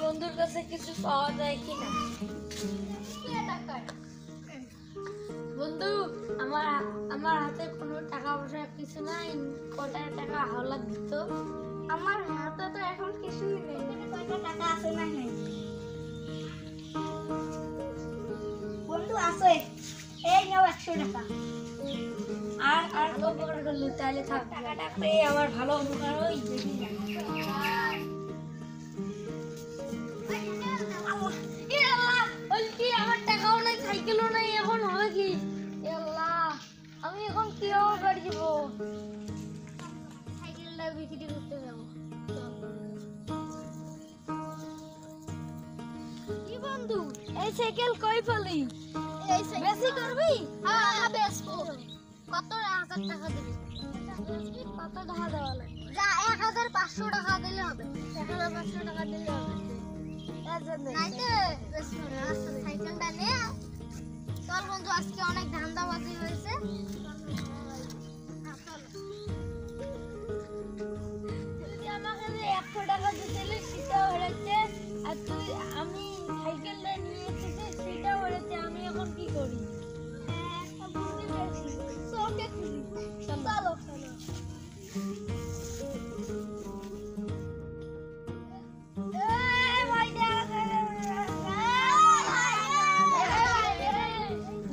বন্ধুর কাছে কিছু পাওয়া যায় কিনা। বন্ধু, আমার হাতে কোনো টাকা পয়সা কিছু নাই, কটা টাকা হাওলাত দিত। আমার হাতে তো এখন কিছুই নেই, কয়টা টাকা আছে না নেই? বন্ধু আছে, এই নাও 100 টাকা। আর উপকার করলি তাহলে থাক, টাকাটা পেয়ে আমার ভালো উপকার হই। আমার টাকাও নাই, সাইকেলও নাই, এখন হবে কি? আমি এখন কিভাবে বাড়ি যাবো? সাইকেলটা বিক্রি করতে যাবো। কি বন্ধু, এই সাইকেল কই পেলি? এই বেশি করবি? হ্যাঁ বেচবো। কত 1000 টাকা দিবি? কত টাকা দেওয়া লাগবে? যা 1500 টাকা দিলে হবে। 1500 টাকা দিলে হবে। নাইতে বেচবো না, সাইকেলটা নে। চল বন্ধু, আজকে অনেক ধান্দাবাজি হয়েছে। তুই আমাকে যে 100 টাকা দিতেলি সেটাও হয়েছে, আর আমি সাইকেলটা নিয়ে এসেছি সেটাও হয়েছে। আমি এখন কি করি? একটা বুদ্ধি পেয়েছি, চোখে খুলি। চলো চলো।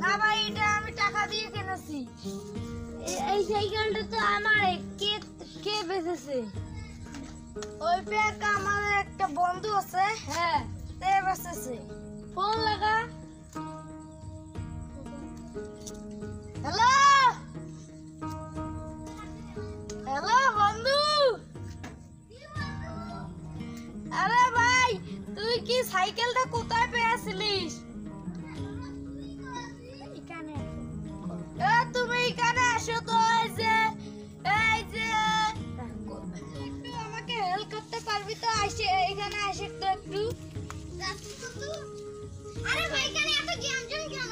না ভাই, এটা আমি টাকা দিয়ে কিনেছি। এই সাইকেলটা তো আমার, কে কে বেচেছে? ওই ব্যাগ আমার একটা বন্ধু আছে, হ্যাঁ, তে বেচেছে। ফোন লাগা। হ্যালো হ্যালো বন্ধু। আরে ভাই, তুই কি সাইকেলটা কোথায় পেয়েছিলিস? এখানে তুমি এখানে আসো তো। এই যে একটু আমাকে হেল্প করতে পারবি তো? আসে এখানে আসে তো একটু। আরে ভাই, এখানে এত জ্যাম কেন?